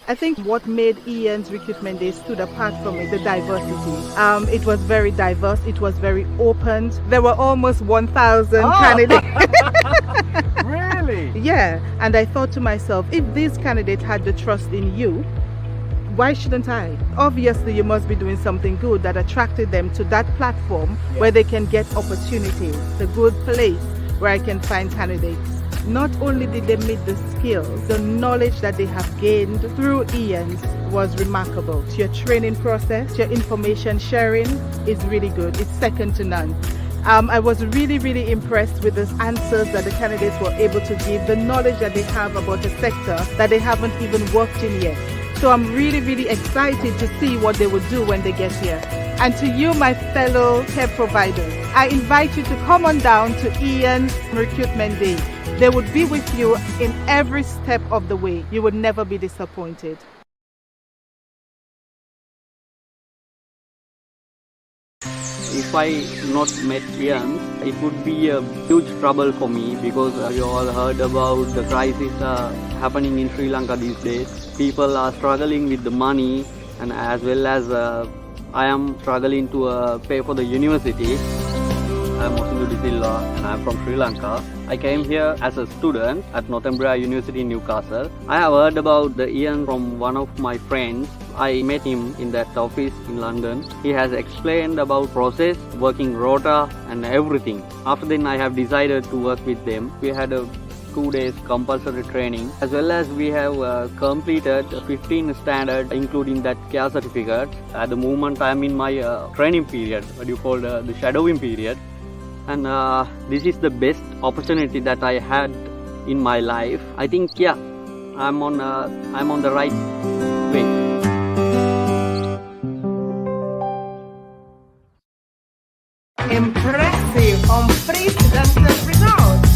I think what made Ian's recruitment day stood apart from it, the diversity. It was very diverse, it was very open. There were almost 1,000 candidates. Really? Yeah, and I thought to myself, if these candidates had the trust in you, why shouldn't I? Obviously, you must be doing something good that attracted them to that platform where they can get opportunities, the good place where I can find candidates. Not only did they meet the skills, the knowledge that they have gained through Ian's was remarkable. Your training process, your information sharing is really good. It's second to none. I was really impressed with the answers that the candidates were able to give, the knowledge that they have about a sector that they haven't even worked in yet. So I'm really excited to see what they will do when they get here. And to you, my fellow care providers, I invite you to come on down to Ian's Recruitment Day. They would be with you in every step of the way. You would never be disappointed. If I not met Ian, it would be a huge trouble for me because you all heard about the crisis happening in Sri Lanka these days. People are struggling with the money, and as well as I am struggling to pay for the university. I'm Mosindu De Silva and I'm from Sri Lanka. I came here as a student at Northumbria University in Newcastle. I have heard about the Ian from one of my friends. I met him in that office in London. He has explained about process, working rota and everything. After then I have decided to work with them. We had a 2 days compulsory training, as well as we have completed 15 standard, including that care certificate. At the moment I am in my training period, what you call the shadowing period. And this is the best opportunity that I had in my life. I think, yeah, I'm on the right way. Impressive, unprecedented results.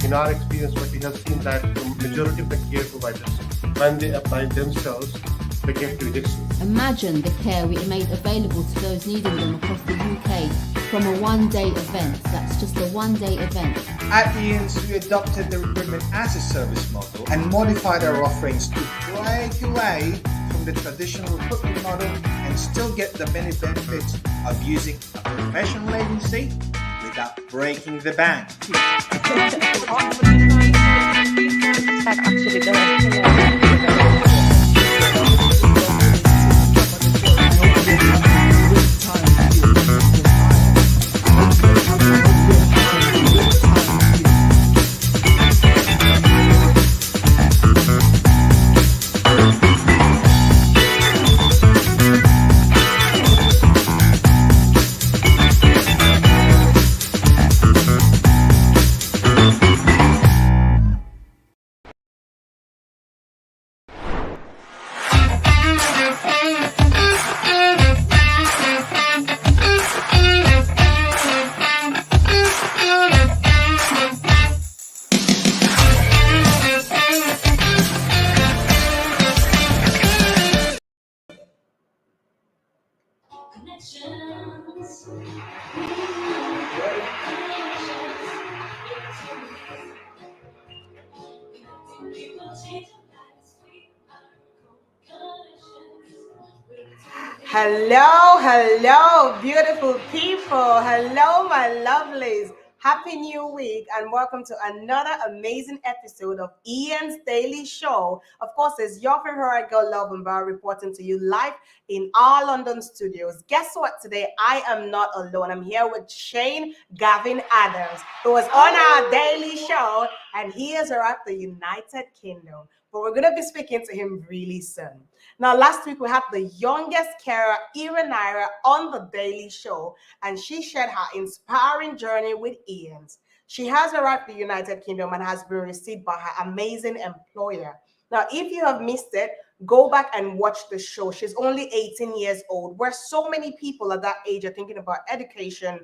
In our experience, what we have seen that the majority of the care providers, when they apply themselves, they get rejection. Imagine the care we made available to those needing them across the UK from a one-day event. That's just a one-day event. At Ian's, we adopted the recruitment as a service model and modified our offerings to break away from the traditional recruitment model and still get the many benefits of using a professional agency without breaking the bank. Hello, beautiful people. Hello, my lovelies. Happy New Week and welcome to another amazing episode of Ian's Daily Show. Of course, it's your favorite girl, Lovenbar, reporting to you live in our London studios. Guess what? Today, I am not alone. I'm here with Shane Gavin Adams, who was on our daily show, and he is at the United Kingdom. But we're going to be speaking to him really soon. Now, last week we had the youngest carer, Iranira, on the Daily Show, and she shared her inspiring journey with Ian's. She has arrived in the United Kingdom and has been received by her amazing employer. Now, if you have missed it, go back and watch the show. She's only 18 years old, where so many people at that age are thinking about education,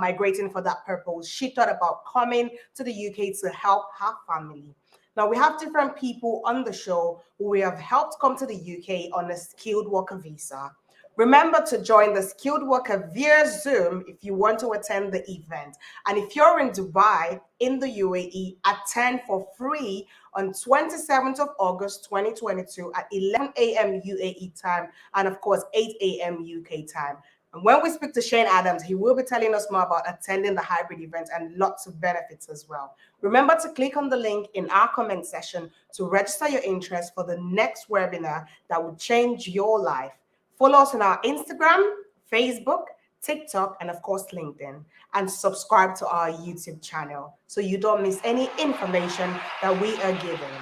migrating for that purpose. She thought about coming to the UK to help her family. Now, we have different people on the show who we have helped come to the UK on a skilled worker visa. Remember to join the Skilled Worker via Zoom if you want to attend the event. And if you're in Dubai, in the UAE, attend for free on 27th of August 2022 at 11 a.m. UAE time and of course 8 a.m. UK time. And when we speak to Shane Adams, he will be telling us more about attending the hybrid event and lots of benefits as well. Remember to click on the link in our comment section to register your interest for the next webinar that will change your life. Follow us on our Instagram, Facebook, TikTok, and of course LinkedIn, and subscribe to our YouTube channel so you don't miss any information that we are giving.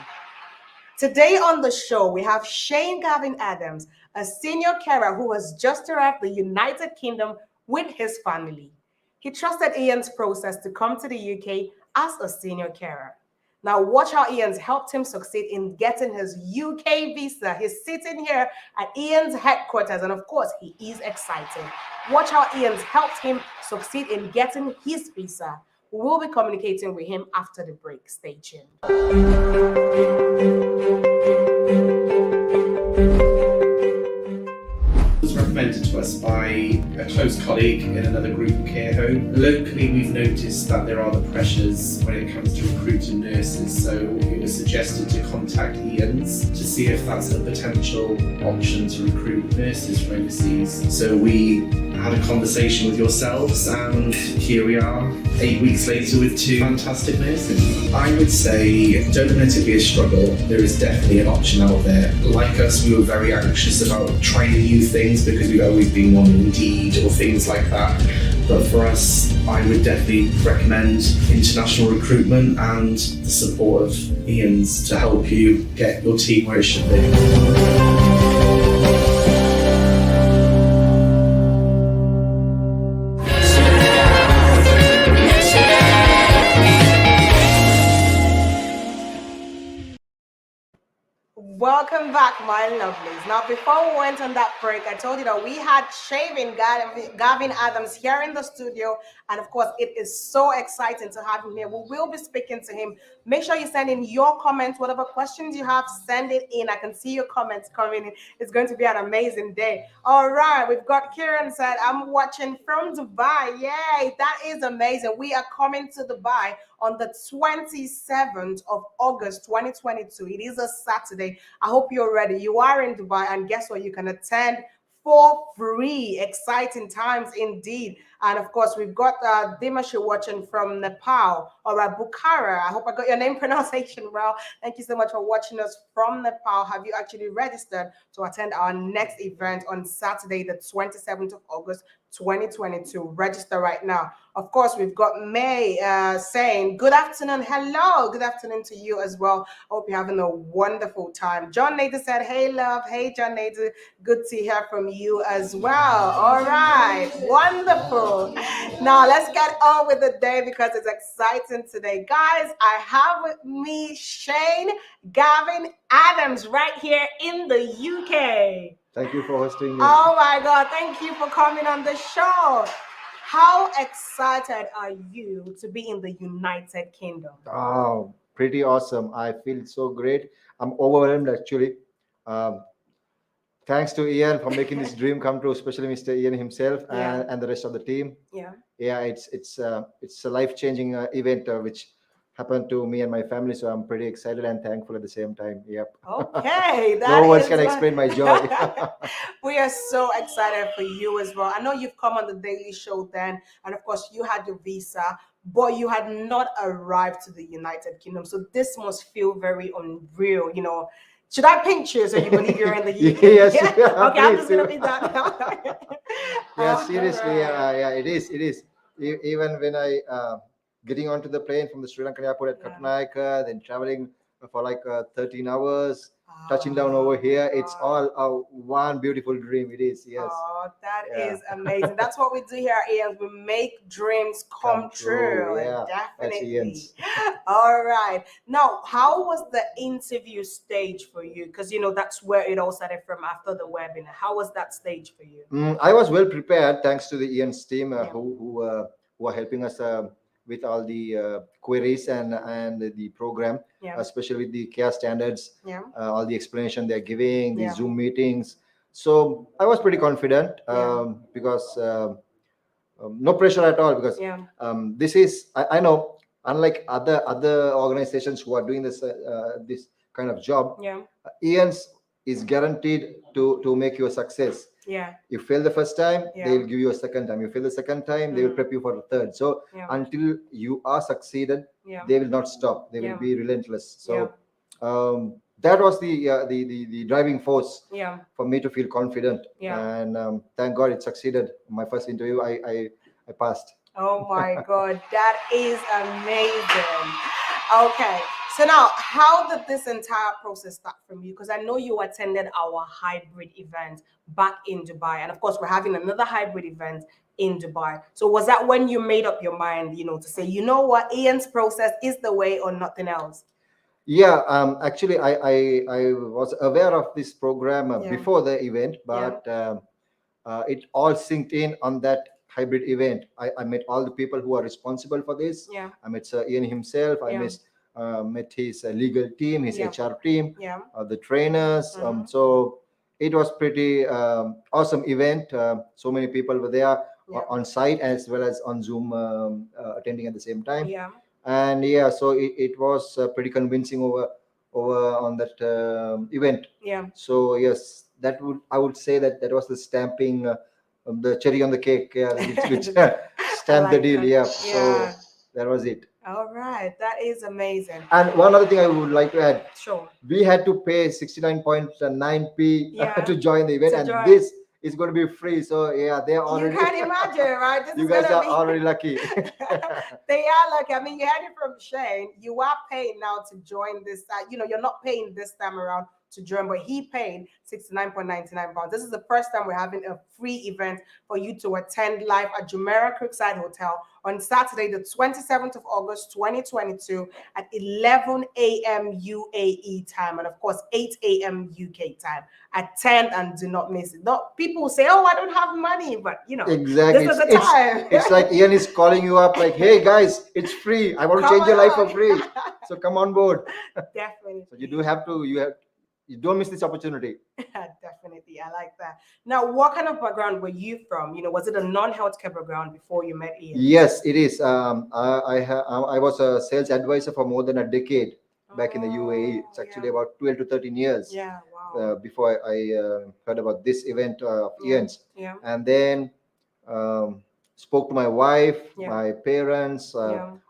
Today on the show, we have Shane Gavin Adams, a senior carer who has just arrived the United Kingdom with his family. He trusted Ian's process to come to the UK as a senior carer. Now watch how Ian's helped him succeed in getting his UK visa. He's sitting here at Ian's headquarters, and of course, he is excited. Watch how Ian's helped him succeed in getting his visa. We will be communicating with him after the break. Stay tuned. Was recommended to us by a close colleague in another group care home. Locally, we've noticed that there are the pressures when it comes to recruiting nurses, so it was suggested to contact Ian's to see if that's a potential option to recruit nurses from overseas. So we had a conversation with yourselves, and here we are 8 weeks later with 2 fantastic nurses. I would say don't let it be a struggle. There is definitely an option out there. Like us, we were very anxious about trying new things because we've always been on Indeed or things like that. But for us, I would definitely recommend international recruitment and the support of Ian's to help you get your team where it should be. Welcome back, my lovelies. Now, before we went on that break, I told you that we had Shane Gavin Adams here in the studio. And of course, it is so exciting to have him here. We will be speaking to him. Make sure you send in your comments, whatever questions you have, send it in. I can see your comments coming in. It's going to be an amazing day. All right, we've got Kieran said, I'm watching from Dubai. Yay, that is amazing. We are coming to Dubai on the 27th of August 2022. It is a Saturday. I hope you're ready. You are in Dubai, and guess what? You can attend for free. Exciting times indeed. And of course, we've got Dimashi watching from Nepal, or Bukhara. I hope I got your name pronunciation well. Thank you so much for watching us from Nepal. Have you actually registered to attend our next event on Saturday, the 27th of August, 2022? Register right now. Of course, we've got May saying, good afternoon. Hello. Good afternoon to you as well. I hope you're having a wonderful time. John Nader said, hey, love. Hey, John Nader. Good to hear from you as well. All right. Wonderful. Now, let's get on with the day because it's exciting today. Guys, I have with me Shane Gavin Adams right here in the UK. Thank you for hosting me. Oh my God, thank you for coming on the show. How excited are you to be in the United Kingdom? Oh, pretty awesome. I feel so great. I'm overwhelmed actually. Thanks to Ian for making this dream come true, especially Mr. Ian himself and the rest of the team. Yeah, it's a life-changing event which happened to me and my family, so I'm pretty excited and thankful at the same time. Yep. Okay. No words can explain my joy. We are so excited for you as well. I know you've come on the Daily Show then, and of course you had your visa, but you had not arrived to the United Kingdom. So this must feel very unreal, you know. Should I pinch you so you believe you're in the UK? Yes. Yeah? Okay, I'm just gonna be done. Yeah, seriously, yeah, it is. Even when I getting onto the plane from the Sri Lankan airport at Katunayake, then traveling for like 13 hours, touching down over here, it's all one beautiful dream. It is, yes. Oh, that is amazing. That's what we do here at Ian's. We make dreams come true. Yeah, definitely. All right. Now, how was the interview stage for you? Because, you know, that's where it all started from after the webinar. How was that stage for you? I was well prepared thanks to the Ian's team who are helping us with all the queries and the program, especially with the care standards, all the explanation they're giving, the Zoom meetings. So I was pretty confident because no pressure at all, because this is I know, unlike other organizations who are doing this kind of job, Ian's is guaranteed to make you a success. You fail the first time, they will give you a second time. You fail the second time, they will prep you for the third. So until you are succeeded, they will not stop. They will be relentless. So that was the driving force for me to feel confident. And thank God it succeeded. My first interview, I passed. Oh my God, that is amazing. Okay, so now how did this entire process start from you? Because I know you attended our hybrid event back in Dubai, and of course we're having another hybrid event in Dubai. So was that when you made up your mind, to say, you know what, Ian's process is the way or nothing else? Yeah, actually, I was aware of this program before the event, but it all synced in on that hybrid event. I met all the people who are responsible for this. I met Sir Ian himself. I met his legal team, his HR team, the trainers. So it was pretty awesome event. So many people were there on site as well as on Zoom attending at the same time. And so it was pretty convincing over on that event. So yes, I would say that was the stamping, the cherry on the cake, which stamped the deal. So that was it. All right, that is amazing. And one other thing I would like to add. Sure. We had to pay 69.9p to join the event, this is going to be free. So they're already. You can't imagine, right? This you guys are already lucky. They are lucky. I mean, you had it from Shane. You are paying now to join this. You're not paying this time around to join, but he paid £69.99. This is the first time we're having a free event for you to attend live at Jumeirah Crookside Hotel on Saturday, the 27th of August, 2022 at 11 a.m. UAE time, and of course 8 a.m. UK time at 10, and do not miss it. People say, oh, I don't have money, but exactly. This is the time. It's like Ian is calling you up like, hey guys, it's free. I want to change your life for free. So come on board. Definitely. So you don't miss this opportunity. Definitely, I like that. Now, what kind of background were you from? Was it a non-healthcare background before you met Ian? Yes, it is. I was a sales advisor for more than a decade back in the UAE. It's actually about 12 to 13 years. Before I heard about this event of Ian's. And then spoke to my wife, my parents,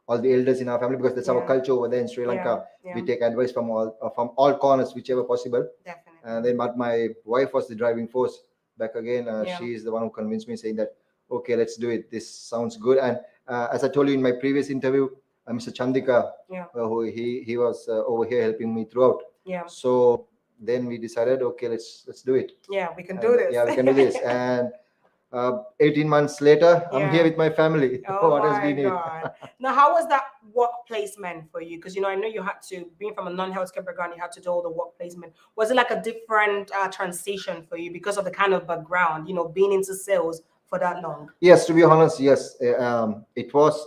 all the elders in our family, because that's our culture over there in Sri Lanka. We take advice from all corners, whichever possible. Definitely. And then, but my wife was the driving force back again. She is the one who convinced me, saying that, okay, let's do it. This sounds good. And as I told you in my previous interview, Mr. Chandika, who he was over here helping me throughout. So then we decided, okay, let's do it. We can do this. We can do this. And 18 months later, I'm here with my family. Oh what else my we need? God. Now, how was that work placement for you? Because I know you had to, being from a non-healthcare background, you had to do all the work placement. Was it like a different transition for you because of the kind of background, being into sales for that long? Yes, to be honest, yes. It was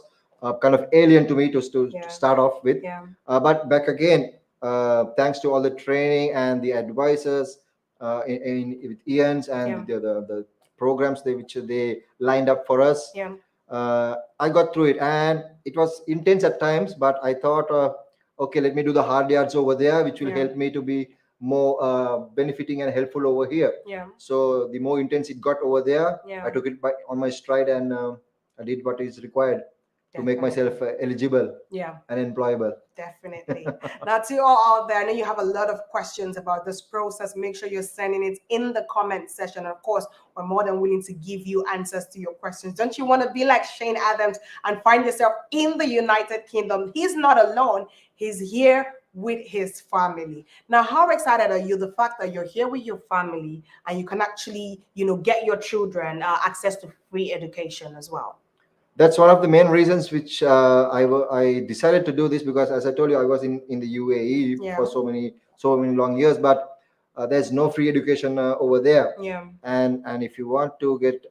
kind of alien to me to start off with. But back again, thanks to all the training and the advisors with Ian's and the programs which they lined up for us. I got through it, and it was intense at times, but I thought, okay, let me do the hard yards over there, which will help me to be more benefiting and helpful over here. So the more intense it got over there, I took it on my stride, and I did what is required to make myself eligible and employable. Definitely. Now, to all out there, I know you have a lot of questions about this process. Make sure you're sending it in the comment section. And of course, we're more than willing to give you answers to your questions. Don't you want to be like Shane Adams and find yourself in the United Kingdom? He's not alone. He's here with his family. Now, how excited are you? The fact that you're here with your family and you can actually, get your children access to free education as well. That's one of the main reasons which I decided to do this, because as I told you, I was in the UAE for so many long years, but there's no free education over there. And if you want to get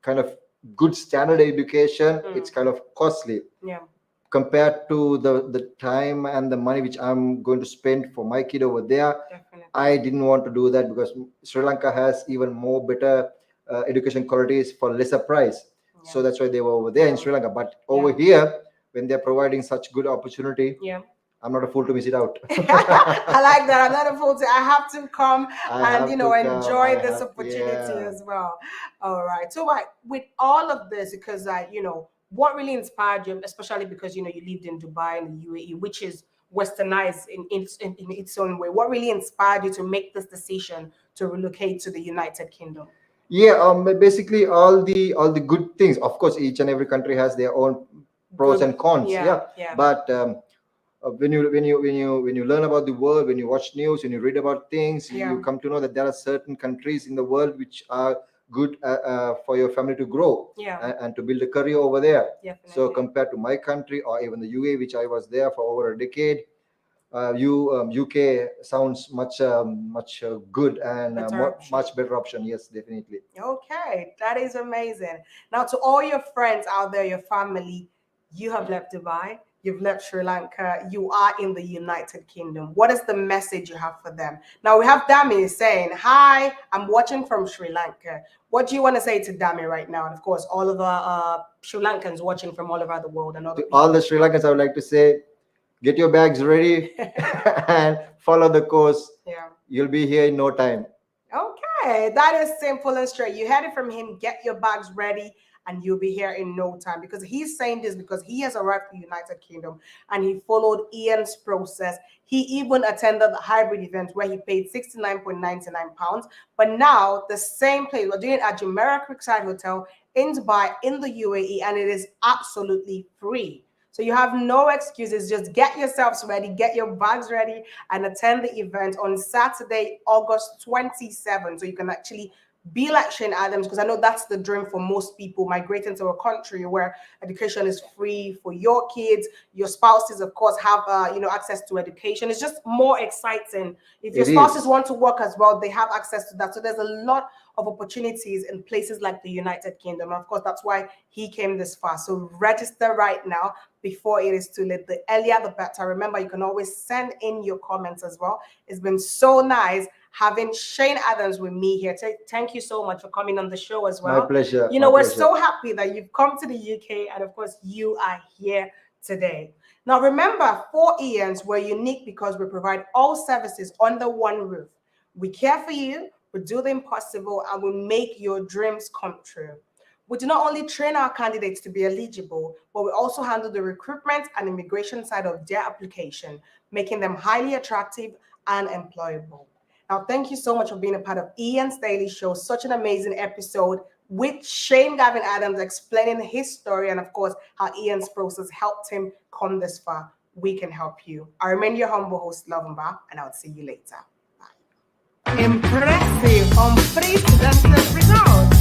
kind of good standard education, it's kind of costly. compared to the time and the money which I'm going to spend for my kid over there, Definitely. I didn't want to do that because Sri Lanka has even more better education qualities for lesser price. So that's why they were over there in Sri Lanka. But over here, when they're providing such good opportunity, Yeah. I'm not a fool to miss it out. I like that. I'm not a fool to. I have to come and enjoy this I opportunity as well. All right. So, with all of this, because what really inspired you, especially because you lived in Dubai and the UAE, which is westernized in its own way. What really inspired you to make this decision to relocate to the United Kingdom? Yeah, basically all the good things. Of course, each and every country has their own pros and cons. Yeah. But when you learn about the world, when you watch news, when you read about things, you come to know that there are certain countries in the world which are good for your family to grow and to build a career over there. Definitely. So compared to my country or even the UAE, which I was there for over a decade, UK sounds much good and much better option. Yes, definitely. Okay, that is amazing. Now, to all your friends out there, your family, you have left Dubai, you've left Sri Lanka, you are in the United Kingdom. What is the message you have for them? Now, we have Dami saying, hi, I'm watching from Sri Lanka. What do you want to say to Dami right now? And of course, all of the Sri Lankans watching from all over the world. And all the Sri Lankans, I would like to say, get your bags ready and follow the course. Yeah. You'll be here in no time. Okay, that is simple and straight. You heard it from him. Get your bags ready and you'll be here in no time, because he's saying this because he has arrived in the United Kingdom and he followed Ian's process. He even attended the hybrid event where he paid £69.99. But now the same place, we're doing it at Jumeirah Creekside Hotel in Dubai in the UAE, and it is absolutely free. So you have no excuses. Just get yourselves ready, get your bags ready, and attend the event on Saturday, August 27th. So you can actually be like Shane Adams, because I know that's the dream for most people, migrating to a country where education is free for your kids. Your spouses, of course, have access to education. It's just more exciting. If your spouses want to work as well, they have access to that. So there's a lot of opportunities in places like the United Kingdom. And of course, that's why he came this far. So register right now before it is too late. The earlier, the better. Remember, you can always send in your comments as well. It's been so nice having Shane Adams with me here. Thank you so much for coming on the show as well. My pleasure. We're so happy that you've come to the UK, and of course, you are here today. Now, remember, 4 Ians, we're unique because we provide all services under one roof. We care for you, we do the impossible, and we make your dreams come true. We do not only train our candidates to be eligible, but we also handle the recruitment and immigration side of their application, making them highly attractive and employable. Now, thank you so much for being a part of Ian's Daily Show. Such an amazing episode with Shane Gavin Adams explaining his story and, of course, how Ian's process helped him come this far. We can help you. I remain your humble host, Lovumba, and I'll see you later. Bye. Impressive, unprecedented results.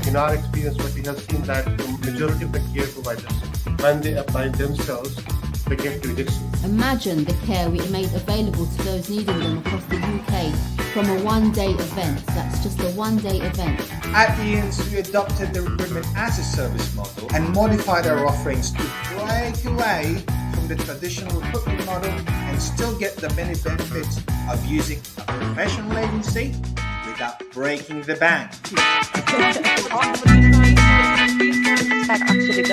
In our experience, what we have seen that the majority of the care providers, when they apply themselves, they get rejection. Imagine the care we made available to those needing them across the UK from a one-day event. That's just a one-day event. At Ian's, we adopted the recruitment as a service model and modified our offerings to break away from the traditional recruitment model and still get the many benefits of using a professional agency without breaking the bank. That actually